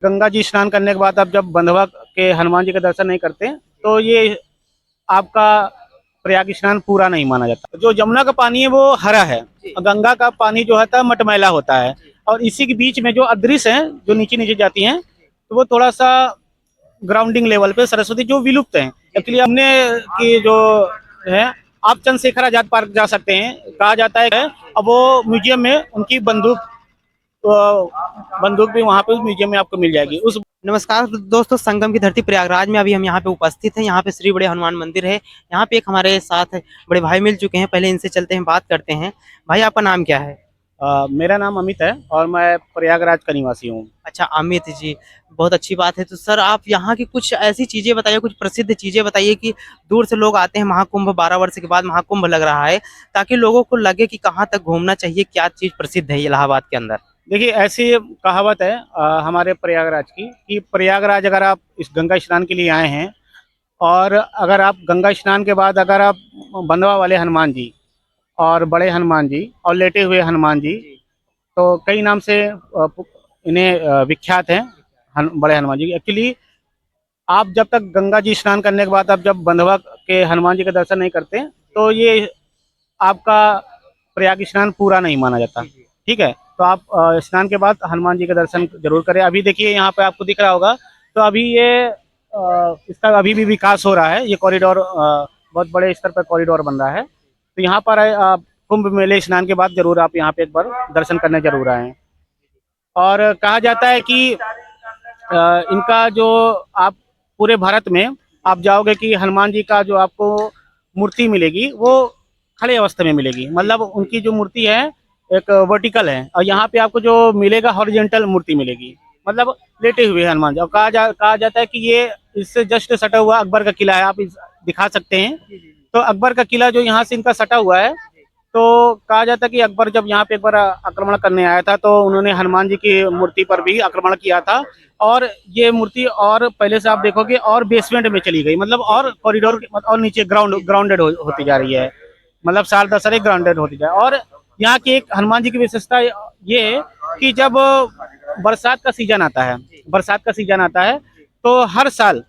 गंगा जी स्नान करने के बाद आप जब बंधवा के हनुमान जी के दर्शन नहीं करते तो ये आपका प्रयाग स्नान पूरा नहीं माना जाता। जो यमुना का पानी है वो हरा है और गंगा का पानी जो होता है मटमैला होता है। और इसी के बीच में जो अदृश्य हैं जो नीचे नीचे जाती हैं तो वो थोड़ा सा ग्राउंडिंग लेवल पे सरस्वती जो विलुप्त हैं। एक्चुअली हमने की जो है आप चंद्रशेखर आजाद पार्क जा सकते हैं, कहा जाता है। अब वो म्यूजियम में उनकी बंदूक भी वहाँ पे म्यूजियम में आपको मिल जाएगी। उस नमस्कार दोस्तों, संगम की धरती प्रयागराज में अभी हम यहाँ पे उपस्थित हैं। यहाँ पे श्री बड़े हनुमान मंदिर है। यहाँ पे एक हमारे साथ बड़े भाई मिल चुके हैं। पहले इनसे चलते हैं, बात करते हैं। भाई, आपका नाम क्या है? मेरा नाम अमित है और मैं प्रयागराज का निवासी हूँ। अच्छा, अमित जी, बहुत अच्छी बात है। तो सर, आप यहाँ की कुछ ऐसी चीजें बताइए, कुछ प्रसिद्ध चीजें बताइए कि दूर से लोग आते हैं। महाकुंभ 12 वर्ष के बाद महाकुंभ लग रहा है, ताकि लोगों को लगे कि कहाँ तक घूमना चाहिए, क्या चीज प्रसिद्ध है इलाहाबाद के अंदर। देखिए, ऐसी कहावत है हमारे प्रयागराज की कि प्रयागराज अगर आप इस गंगा स्नान के लिए आए हैं और अगर आप गंगा स्नान के बाद अगर आप बंधवा वाले हनुमान जी और बड़े हनुमान जी और लेटे हुए हनुमान जी, तो कई नाम से इन्हें विख्यात हैं। बड़े हनुमान जी एक्चुअली आप जब तक गंगा जी स्नान करने के बाद आप जब बंधवा के हनुमान जी के दर्शन नहीं करते तो ये आपका प्रयाग स्नान पूरा नहीं माना जाता। ठीक है, तो आप स्नान के बाद हनुमान जी के दर्शन जरूर करें। अभी देखिए यहाँ पे आपको दिख रहा होगा, तो अभी ये इसका अभी भी विकास हो रहा है। ये कॉरिडोर बहुत बड़े स्तर पर कॉरिडोर बन रहा है। तो यहाँ पर कुंभ मेले स्नान के बाद जरूर आप यहाँ पे एक बार दर्शन करने जरूर आए। और कहा जाता है कि इनका जो आप पूरे भारत में आप जाओगे कि हनुमान जी का जो आपको मूर्ति मिलेगी वो खड़े अवस्था में मिलेगी। मतलब उनकी जो मूर्ति है एक वर्टिकल है और यहाँ पे आपको जो मिलेगा हॉरिजॉन्टल मूर्ति मिलेगी, मतलब लेटे हुए हनुमान जी। और कहा जाता है कि ये इससे जस्ट सटा हुआ अकबर का किला है। आप दिखा सकते हैं। तो अकबर का किला जो यहाँ से इनका सटा हुआ है, तो कहा जाता है कि अकबर जब यहाँ पे एक बार आक्रमण करने आया था तो उन्होंने हनुमान जी की मूर्ति पर भी आक्रमण किया था। और ये मूर्ति और पहले से आप देखोगे और बेसमेंट में चली गई, मतलब और कॉरिडोर और नीचे ग्राउंडेड होती जा रही है। मतलब साल दर साल ग्राउंडेड होती जाए। और यहाँ की एक हनुमान जी की विशेषता ये है कि जब बरसात का सीजन आता है तो हर साल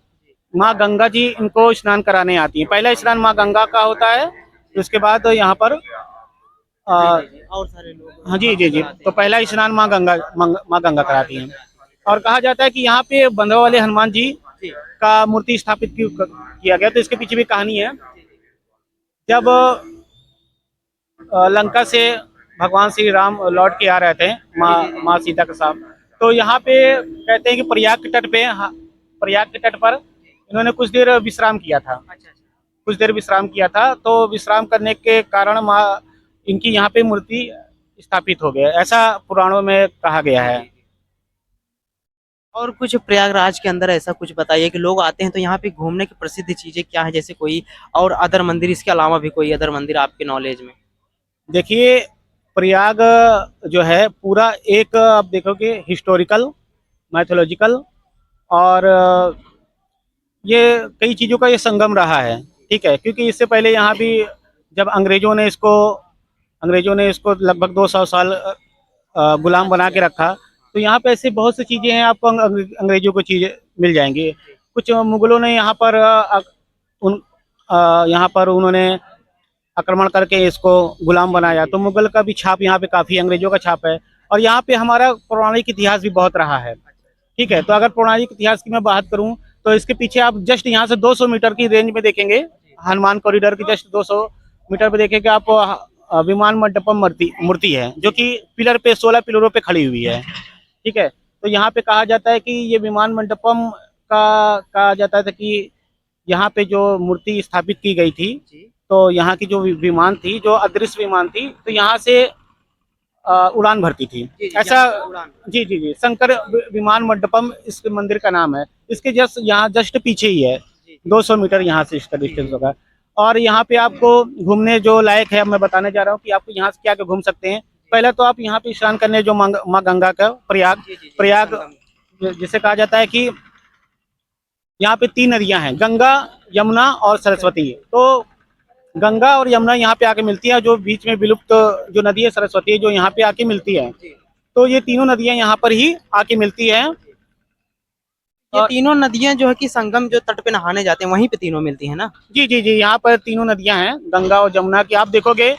माँ गंगा जी इनको स्नान कराने आती है। पहला स्नान माँ गंगा का होता है, उसके बाद यहाँ पर और सारे लोग, हाँ जी जी जी, तो पहला स्नान माँ गंगा कराती हैं। और कहा जाता है कि यहाँ पे बंधवा वाले हनुमान जी का मूर्ति स्थापित किया गया। तो इसके पीछे भी कहानी है। जब लंका से भगवान श्री राम लौट के आ रहे थे माँ सीता के साथ, तो यहाँ पे कहते हैं कि प्रयाग के तट पर इन्होंने कुछ देर विश्राम किया था। तो विश्राम करने के कारण माँ इनकी यहाँ पे मूर्ति स्थापित हो गया, ऐसा पुराणों में कहा गया है। और कुछ प्रयागराज के अंदर ऐसा कुछ बताइए कि लोग आते हैं तो यहाँ पे घूमने की प्रसिद्ध चीजें क्या है, जैसे कोई और अदर मंदिर, इसके अलावा भी कोई अदर मंदिर आपके नॉलेज में? देखिए, प्रयाग जो है पूरा एक आप देखोगे हिस्टोरिकल, मैथोलॉजिकल और ये कई चीज़ों का ये संगम रहा है। ठीक है, क्योंकि इससे पहले यहाँ भी जब अंग्रेजों ने इसको लगभग 200 साल गुलाम बना के रखा। तो यहाँ पे ऐसे बहुत सी चीज़ें हैं, आपको अंग्रेजों को चीज़ें मिल जाएंगी। कुछ मुगलों ने यहाँ पर यहाँ पर उन्होंने आक्रमण करके इसको गुलाम बनाया। तो मुगल का भी छाप यहाँ पे काफ़ी, अंग्रेजों का छाप है। और यहाँ पे हमारा पौराणिक इतिहास भी बहुत रहा है। ठीक है, तो अगर पौराणिक इतिहास की मैं बात करूँ तो इसके पीछे आप जस्ट यहाँ से 200 मीटर की रेंज में देखेंगे, हनुमान कॉरिडोर की जस्ट 200 मीटर पे देखेंगे आप विमान मंडपम मूर्ति है जो कि पिलर पे 16 पिलरों पे खड़ी हुई है। ठीक है, तो यहाँ पे कहा जाता है कि ये विमान मंडपम का कहा जाता था कि यहाँ पे जो मूर्ति स्थापित की गई थी, तो यहाँ की जो विमान थी, जो अदृश्य विमान थी, तो यहाँ से उड़ान भरती थी। ऐसा जी जी जी, शंकर विमान मंडपम इस मंदिर का नाम है। इसके जस्ट पीछे ही है, 200 मीटर यहाँ से इसका डिस्टेंस होगा। और यहाँ पे आपको घूमने जो लायक है, मैं बताने जा रहा हूँ कि आपको यहाँ से क्या क्या घूम सकते हैं। पहले तो आप यहाँ पे स्नान करने जो माँ गंगा का प्रयाग जिसे कहा जाता है कि यहाँ पे 3 नदियां हैं, गंगा, यमुना और सरस्वती। तो गंगा और यमुना यहाँ पे आके मिलती है, जो बीच में विलुप्त जो नदी है सरस्वती, जो यहाँ पे आके मिलती है। तो ये तीनों नदियां यहाँ पर ही आके मिलती है। ये और तीनों नदियां जो है कि संगम जो तट पे नहाने जाते हैं वहीं पे तीनों मिलती है ना? जी जी जी, यहाँ पर तीनों नदियां हैं, गंगा और जमुना की। आप देखोगे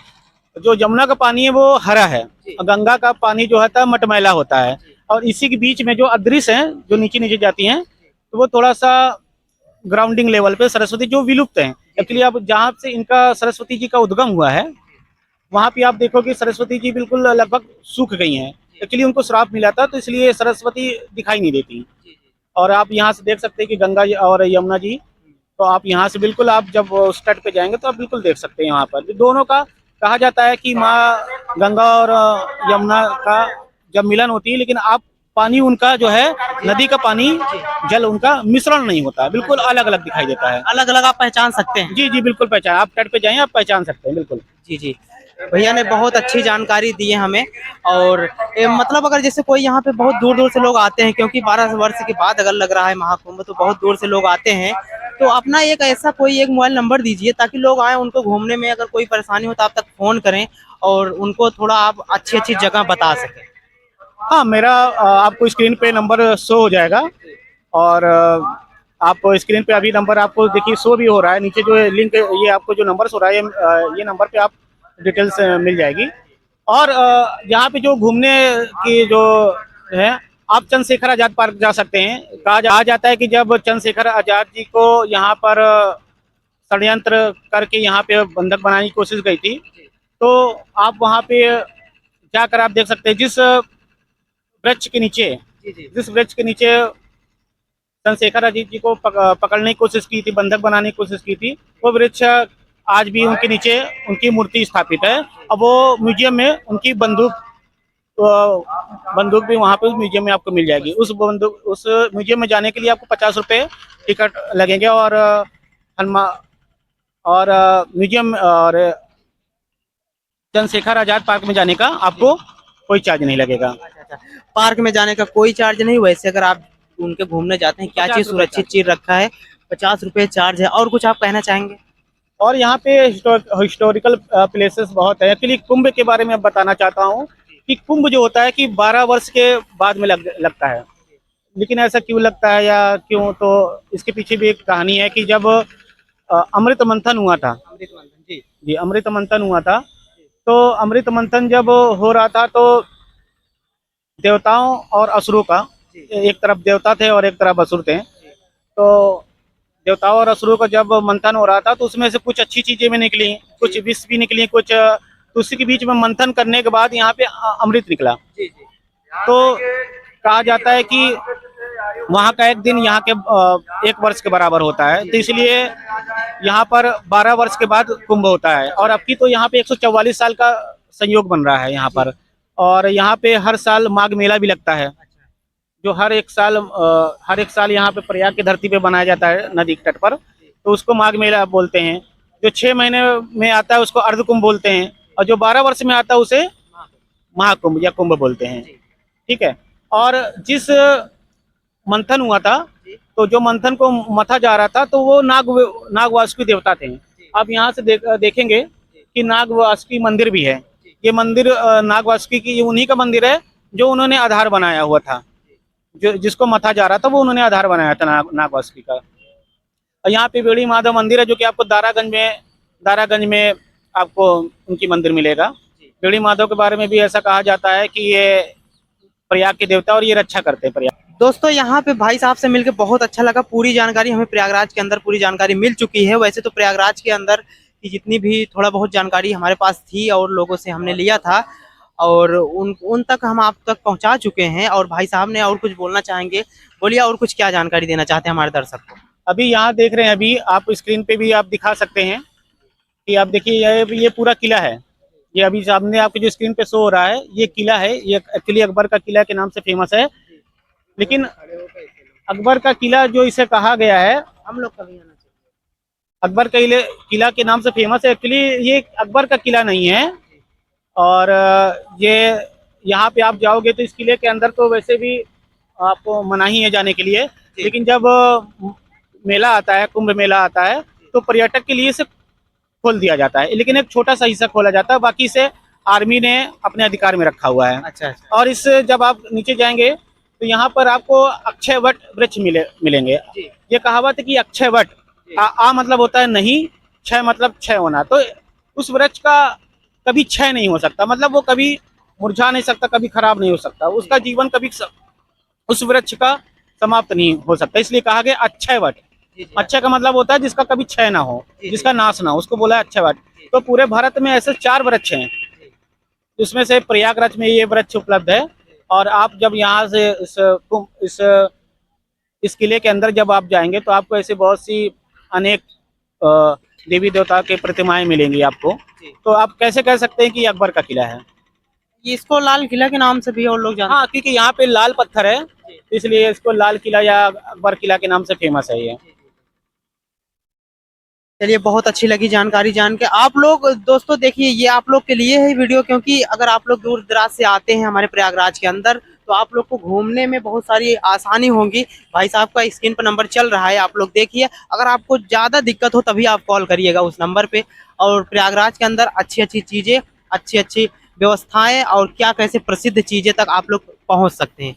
जो जमुना का पानी है वो हरा है, जी। और गंगा का पानी जो होता है मटमैला होता है। और इसी के बीच में जो अदृश्य हैं जो नीचे नीचे जाती हैं, तो वो थोड़ा सा ग्राउंडिंग लेवल पे सरस्वती जो विलुप्त हैं। एक्चुअली अब जहाँ से इनका सरस्वती जी का उद्गम हुआ है, वहाँ पे आप देखोगे सरस्वती जी बिल्कुल लगभग सूख गई हैं। एक्चुअली उनको श्राप मिला था, तो इसलिए सरस्वती दिखाई नहीं देती। और आप यहाँ से देख सकते हैं कि गंगा जी और यमुना जी, तो आप यहाँ से बिल्कुल आप जब उस तट पे जाएंगे तो आप बिल्कुल देख सकते हैं। यहाँ पर दोनों का कहा जाता है कि माँ गंगा और यमुना का जब मिलन होती है, लेकिन आप पानी उनका जो है, नदी का पानी, जल उनका मिश्रण नहीं होता है, बिल्कुल अलग अलग दिखाई देता है। अलग अलग आप पहचान सकते हैं? जी जी बिल्कुल पहचान, आप तट पे जाएं आप पहचान सकते हैं बिल्कुल। जी जी, भैया ने बहुत अच्छी जानकारी दी है हमें। और मतलब अगर जैसे कोई यहाँ पे बहुत दूर दूर से लोग आते हैं, क्योंकि 12 वर्ष के बाद अगर लग रहा है महाकुंभ, तो बहुत दूर से लोग आते हैं। तो अपना एक ऐसा कोई एक मोबाइल नंबर दीजिए ताकि लोग आए, उनको घूमने में अगर कोई परेशानी हो तो आप तक फोन करें और उनको थोड़ा आप अच्छी अच्छी जगह बता सकें। हाँ, मेरा आपको स्क्रीन पे नंबर शो हो जाएगा। और आप स्क्रीन पे अभी नंबर आपको देखिए शो भी हो रहा है, नीचे जो लिंक, ये आपको जो नंबर हो रहा है, ये नंबर पे आप डिटेल्स मिल जाएगी। और यहाँ पे जो घूमने की जो है, आप चंद्रशेखर आजाद पार्क जा सकते हैं। कहा जाता है कि जब चंद्रशेखर आजाद जी को यहाँ पर षड्यंत्र करके यहाँ पे बंधक बनाने की कोशिश गई थी, तो आप वहाँ पे जाकर आप देख सकते हैं, वृक्ष के नीचे जिस वृक्ष के नीचे चंद्रशेखर आजाद जी को पकड़ने की कोशिश की थी, बंधक बनाने की कोशिश की थी, वो वृक्ष आज भी उनके नीचे उनकी मूर्ति स्थापित है। अब वो म्यूजियम में उनकी बंदूक भी वहाँ पे म्यूजियम में आपको मिल जाएगी। उस म्यूजियम में जाने के लिए आपको 50 रुपये टिकट लगेंगे। और हनुमान और म्यूजियम और चंद्रशेखर आजाद पार्क में जाने का आपको कोई चार्ज नहीं लगेगा। अच्छा, पार्क में जाने का कोई चार्ज नहीं। वैसे अगर आप उनके घूमने जाते हैं, क्या 50 चीज रुपये सुरक्षित चीज रखा है? 50 रुपए चार्ज है। और कुछ आप कहना चाहेंगे? और यहाँ पे हिस्टोरिकल प्लेसेस बहुत है। एक्चुअली कुंभ के बारे में बताना चाहता हूँ कि कुंभ जो होता है कि 12 वर्ष के बाद में लगता है। लेकिन ऐसा क्यों लगता है या क्यों, तो इसके पीछे भी एक कहानी है कि जब अमृत मंथन हुआ था। अमृत मंथन जी। जी, अमृत मंथन हुआ था। तो अमृत मंथन जब हो रहा था, तो देवताओं और असुरों का, एक तरफ देवता थे और एक तरफ असुर थे। तो देवताओं और असुरों का जब मंथन हो रहा था, तो उसमें से कुछ अच्छी चीजें भी निकली, कुछ विष भी निकली, कुछ तो उसी के बीच में मंथन करने के बाद यहाँ पे अमृत निकला। तो कहा जाता है कि वहाँ का एक दिन यहाँ के 1 वर्ष के बराबर होता है, तो इसलिए यहाँ पर 12 वर्ष के बाद कुंभ होता है। और अब की तो यहाँ पे 144 साल का संयोग बन रहा है यहाँ पर। और यहाँ पे हर साल माघ मेला भी लगता है, जो हर एक साल यहाँ पे प्रयाग की धरती पे बनाया जाता है, नदी के तट पर। तो उसको माघ मेला बोलते हैं। जो 6 महीने में आता है उसको अर्ध कुंभ बोलते हैं, और जो 12 वर्ष में आता है उसे महाकुंभ या कुंभ बोलते हैं। ठीक है। और जिस मंथन हुआ था, तो जो मंथन को मथा जा रहा था, तो वो नागवासुकी देवता थे। आप यहाँ से देखेंगे कि नागवासुकी मंदिर भी है। ये मंदिर नागवासुकी की, ये उन्हीं का मंदिर है जो उन्होंने आधार बनाया हुआ था। जो जिसको मथा जा रहा था वो उन्होंने आधार बनाया था नागवासुकी का। और यहाँ पे बेड़ी माधव मंदिर है, जो कि आपको दारागंज में आपको उनकी मंदिर मिलेगा। बेड़ी माधव के बारे में भी ऐसा कहा जाता है कि ये प्रयाग के देवता और ये रक्षा करते हैं प्रयाग। दोस्तों यहाँ पे भाई साहब से मिलकर बहुत अच्छा लगा। पूरी जानकारी हमें प्रयागराज के अंदर पूरी जानकारी मिल चुकी है। वैसे तो प्रयागराज के अंदर की जितनी भी थोड़ा बहुत जानकारी हमारे पास थी और लोगों से हमने लिया था, और उन तक हम आप तक पहुंचा चुके हैं। और भाई साहब ने और कुछ बोलना चाहेंगे? बोलिए, और कुछ क्या जानकारी देना चाहते हैं हमारे दर्शक को? अभी यहाँ देख रहे हैं, अभी आप स्क्रीन पे भी आप दिखा सकते हैं कि आप देखिए, ये पूरा किला है। ये अभी सामने आपके जो स्क्रीन पे शो हो रहा है, ये किला है। ये एक्चुअली अकबर का किला के नाम से फेमस है। लेकिन अकबर का किला जो इसे कहा गया है, हम लोग कभी आना चाहिए। अकबर का किला के नाम से फेमस है। एक्चुअली ये अकबर का किला नहीं है। और ये यहाँ पे आप जाओगे तो इस किले के अंदर तो वैसे भी आपको मनाही है जाने के लिए। लेकिन जब मेला आता है, कुंभ मेला आता है, तो पर्यटक के लिए इसे खोल दिया जाता है। लेकिन एक छोटा सा हिस्सा खोला जाता है, बाकी से आर्मी ने अपने अधिकार में रखा हुआ है। अच्छा अच्छा। और इस जब आप नीचे जाएंगे तो यहाँ पर आपको अक्षय वट वृक्ष मिलेंगे। जी ये कहावत है कि अक्षय वट, जी आ मतलब होता है नहीं, क्षय मतलब क्षय होना। तो उस वृक्ष का कभी क्षय नहीं हो सकता, मतलब वो कभी मुरझा नहीं सकता, कभी खराब नहीं हो सकता, उसका जीवन कभी उस वृक्ष का समाप्त नहीं हो सकता। इसलिए कहा गया अक्षय वट। जी जी अक्षय का मतलब होता है जिसका कभी क्षय ना हो, जी, जिसका जी। नाश ना हो, उसको बोला है अक्षय वट। जी तो पूरे भारत में ऐसे 4 वृक्ष हैं, जी जिसमें से प्रयागराज में ये वृक्ष उपलब्ध है। और आप जब यहाँ से इस किले के अंदर जब आप जाएंगे तो आपको ऐसे बहुत सी अनेक अ, देवी देवता के प्रतिमाएं मिलेंगी आपको। जी। तो आप कैसे कह सकते हैं कि ये अकबर का किला है? ये इसको लाल किला के नाम से भी और लोग जानते हाँ, क्योंकि यहाँ पे लाल पत्थर है, हैं। इसलिए इसको लाल किला या अकबर किला के नाम से फेमस है ये। जी, जी। चलिए बहुत अच्छी लगी जानकारी जान के। आप लोग दोस्तों देखिए ये आप लोग के लिए है वीडियो, क्योंकि अगर आप लोग दूर दराज से आते हैं हमारे प्रयागराज के अंदर तो आप लोग को घूमने में बहुत सारी आसानी होगी। भाई साहब का स्क्रीन पर नंबर चल रहा है, आप लोग देखिए। अगर आपको ज़्यादा दिक्कत हो तभी आप कॉल करिएगा उस नंबर पे। और प्रयागराज के अंदर अच्छी अच्छी चीज़ें, अच्छी अच्छी व्यवस्थाएं और क्या कैसे प्रसिद्ध चीज़ें तक आप लोग पहुँच सकते हैं।